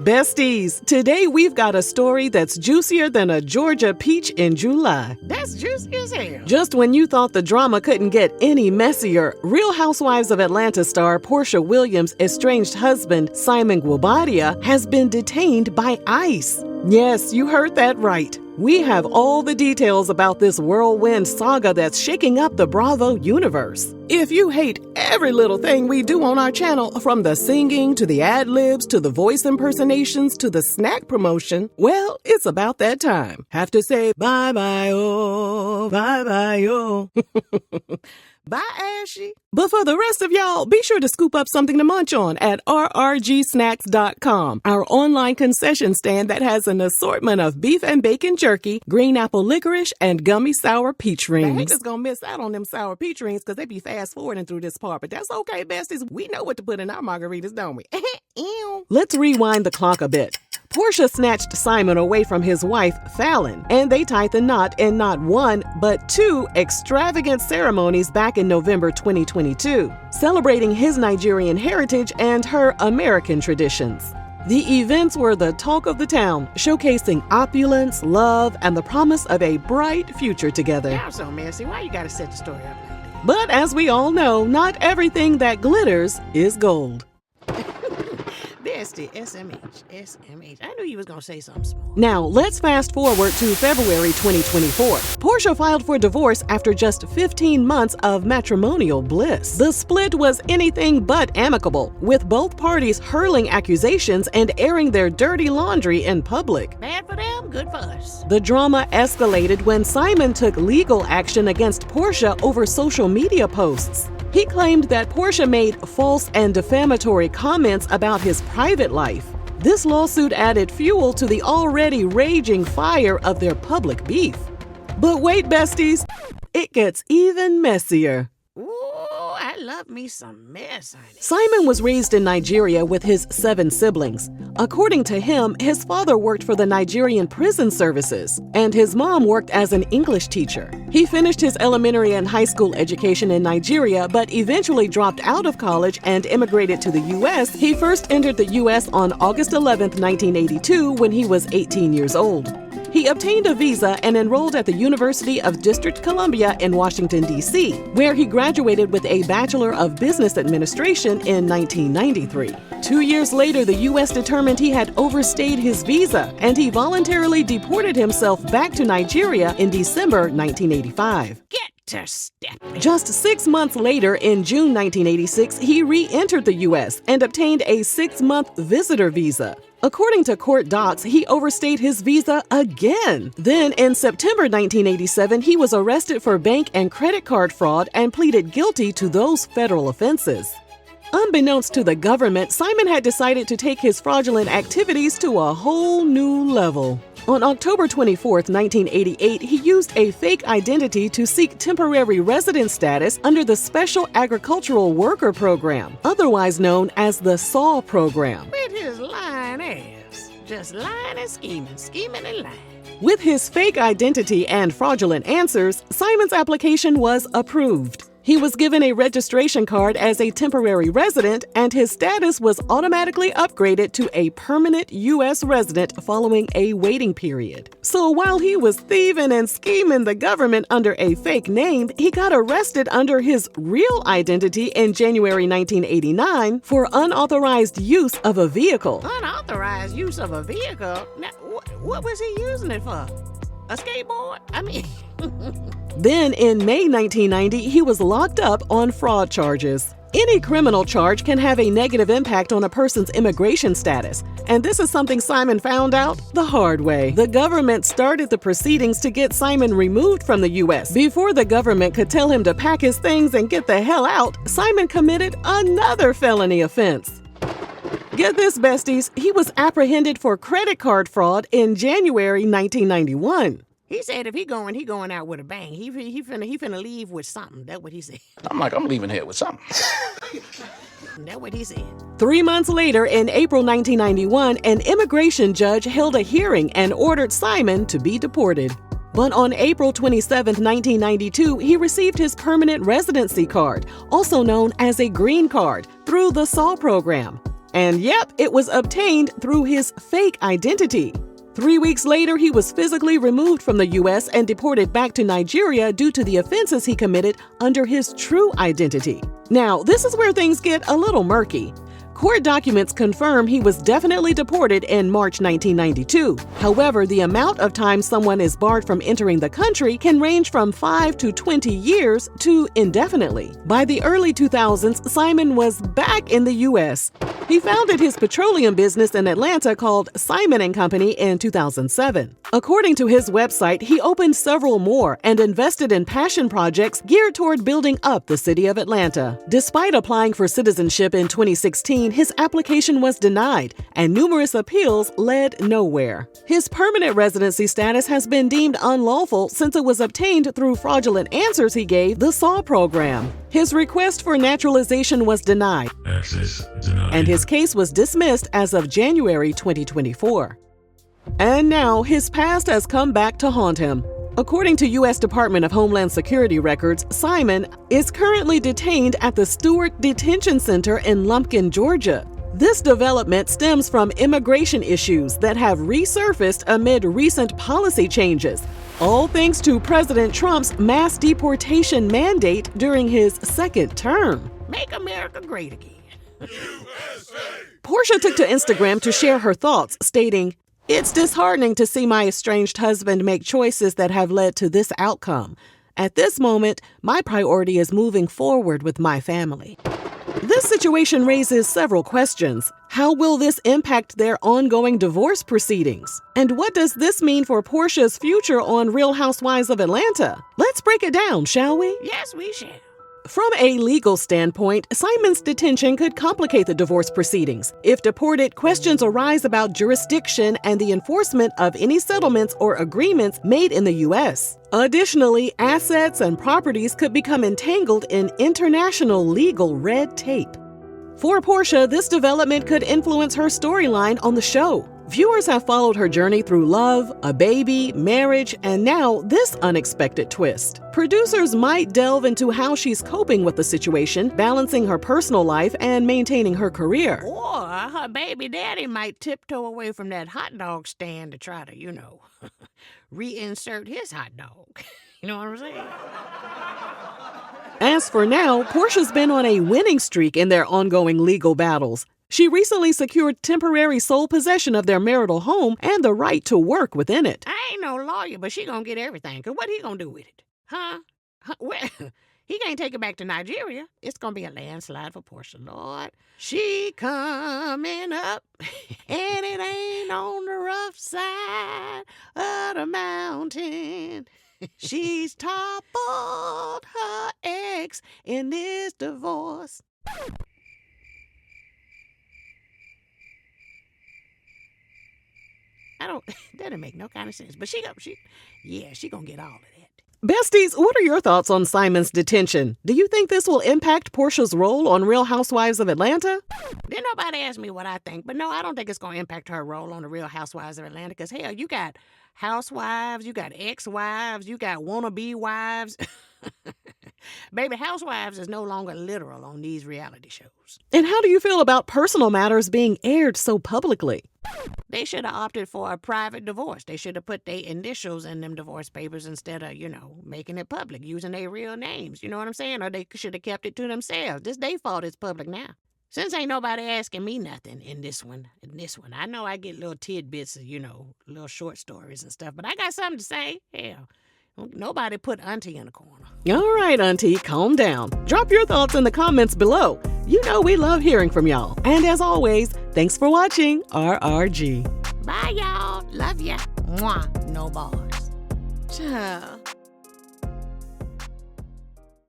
Besties, today we've got a story that's juicier than a Georgia peach in July. That's juicy as hell. Just when you thought the drama couldn't get any messier, Real Housewives of Atlanta star Porsha Williams' estranged husband, Simon Guobadia, has been detained by ICE. Yes, you heard that right. We have all the details about this whirlwind saga that's shaking up the Bravo universe. If you hate every little thing we do on our channel, from the singing to the ad-libs to the voice impersonations to the snack promotion, well, it's about that time. Have to say bye-bye, oh, bye-bye, oh. Bye, Ashy. But for the rest of y'all, be sure to scoop up something to munch on at rrgsnacks.com, our online concession stand that has an assortment of beef and bacon jerky, green apple licorice, and gummy sour peach rings. The haters gonna miss out on them sour peach rings because they be fast-forwarding through this part, but that's okay, besties. We know what to put in our margaritas, don't we? Ew. Let's rewind the clock a bit. Porsha snatched Simon away from his wife, Fallon, and they tied the knot in not one, but two extravagant ceremonies back in November 2022, celebrating his Nigerian heritage and her American traditions. The events were the talk of the town, showcasing opulence, love, and the promise of a bright future together. Y'all so messy. Why you gotta set the story up like that? But as we all know, not everything that glitters is gold. Bestie, SMH. I knew you was gonna say something small. Now, let's fast forward to February 2024. Porsha filed for divorce after just 15 months of matrimonial bliss. The split was anything but amicable, with both parties hurling accusations and airing their dirty laundry in public. Bad for them, good for us. The drama escalated when Simon took legal action against Porsha over social media posts. He claimed that Porsha made false and defamatory comments about his private life. This lawsuit added fuel to the already raging fire of their public beef. But wait, besties, it gets even messier. Ooh, I love me some mess, honey. Simon was raised in Nigeria with his 7 siblings. According to him, his father worked for the Nigerian prison services, and his mom worked as an English teacher. He finished his elementary and high school education in Nigeria, but eventually dropped out of college and immigrated to the U.S. He first entered the U.S. on August 11, 1982, when he was 18 years old. He obtained a visa and enrolled at the University of District Columbia in Washington, D.C., where he graduated with a Bachelor of Business Administration in 1993. 2 years later, the U.S. determined he had overstayed his visa, and he voluntarily deported himself back to Nigeria in December 1985. Get to step. Just 6 months later, in June 1986, he re-entered the U.S. and obtained a 6-month visitor visa. According to court docs, he overstayed his visa again. Then, in September 1987, he was arrested for bank and credit card fraud and pleaded guilty to those federal offenses. Unbeknownst to the government, Simon had decided to take his fraudulent activities to a whole new level. On October 24, 1988, he used a fake identity to seek temporary residence status under the Special Agricultural Worker Program, otherwise known as the SAW program. With his lying ass. Just lying and scheming and lying. With his fake identity and fraudulent answers, Simon's application was approved. He was given a registration card as a temporary resident, and his status was automatically upgraded to a permanent U.S. resident following a waiting period. So while he was thieving and scheming the government under a fake name, he got arrested under his real identity in January 1989 for unauthorized use of a vehicle. Unauthorized use of a vehicle? Now, what was he using it for? A skateboard? Then, in May 1990, he was locked up on fraud charges. Any criminal charge can have a negative impact on a person's immigration status, and this is something Simon found out the hard way. The government started the proceedings to get Simon removed from the U.S. Before the government could tell him to pack his things and get the hell out, Simon committed another felony offense. Get this, besties, he was apprehended for credit card fraud in January 1991. He said if he going out with a bang. He finna leave with something. That's what he said. I'm leaving here with something. That's what he said. 3 months later, in April 1991, an immigration judge held a hearing and ordered Simon to be deported. But on April 27, 1992, he received his permanent residency card, also known as a green card, through the SAW program. And yep, it was obtained through his fake identity. 3 weeks later, he was physically removed from the U.S. and deported back to Nigeria due to the offenses he committed under his true identity. Now, this is where things get a little murky. Court documents confirm he was definitely deported in March 1992. However, the amount of time someone is barred from entering the country can range from 5 to 20 years to indefinitely. By the early 2000s, Simon was back in the U.S. He founded his petroleum business in Atlanta called Simon & Company in 2007. According to his website, he opened several more and invested in passion projects geared toward building up the city of Atlanta. Despite applying for citizenship in 2016, his application was denied, and numerous appeals led nowhere. His permanent residency status has been deemed unlawful since it was obtained through fraudulent answers he gave the SAW program. His request for naturalization was denied, and his case was dismissed as of January 2024. And now his past has come back to haunt him. According to U.S. Department of Homeland Security records, Simon is currently detained at the Stewart Detention Center in Lumpkin, Georgia. This development stems from immigration issues that have resurfaced amid recent policy changes, all thanks to President Trump's mass deportation mandate during his second term. Make America great again. Porsha took to Instagram to share her thoughts, stating, "It's disheartening to see my estranged husband make choices that have led to this outcome. At this moment, my priority is moving forward with my family." This situation raises several questions. How will this impact their ongoing divorce proceedings? And what does this mean for Porsha's future on Real Housewives of Atlanta? Let's break it down, shall we? Yes, we shall. From a legal standpoint, Simon's detention could complicate the divorce proceedings. If deported, questions arise about jurisdiction and the enforcement of any settlements or agreements made in the U.S. Additionally, assets and properties could become entangled in international legal red tape. For Porsha, this development could influence her storyline on the show. Viewers have followed her journey through love, a baby, marriage, and now this unexpected twist. Producers might delve into how she's coping with the situation, balancing her personal life and maintaining her career. Or her baby daddy might tiptoe away from that hot dog stand to try to, reinsert his hot dog. You know what I'm saying? As for now, Porsha's been on a winning streak in their ongoing legal battles. She recently secured temporary sole possession of their marital home and the right to work within it. I ain't no lawyer, but she gonna get everything. Cause what he gonna do with it? Huh? Well, he can't take it back to Nigeria. It's gonna be a landslide for Porsha, Lord. She coming up, and it ain't on the rough side of the mountain. She's toppled her ex in this divorce. That didn't make no kind of sense. But she gonna get all of that. Besties, what are your thoughts on Simon's detention? Do you think this will impact Porsha's role on Real Housewives of Atlanta? Didn't nobody ask me what I think, but no, I don't think it's gonna impact her role on the Real Housewives of Atlanta. Because hell, you got housewives, you got ex-wives, you got wannabe wives. Baby, housewives is no longer literal on these reality shows. And how do you feel about personal matters being aired so publicly? They should have opted for a private divorce. They should have put their initials in them divorce papers instead of, making it public, using their real names. You know what I'm saying? Or they should have kept it to themselves. This their fault it's public now. Since ain't nobody asking me nothing in this one, I know I get little tidbits of, little short stories and stuff, but I got something to say. Hell, nobody put Auntie in the corner. All right, Auntie, calm down. Drop your thoughts in the comments below. You know we love hearing from y'all. And as always, thanks for watching RRG. Bye, y'all. Love ya. Mwah. No bars. Child.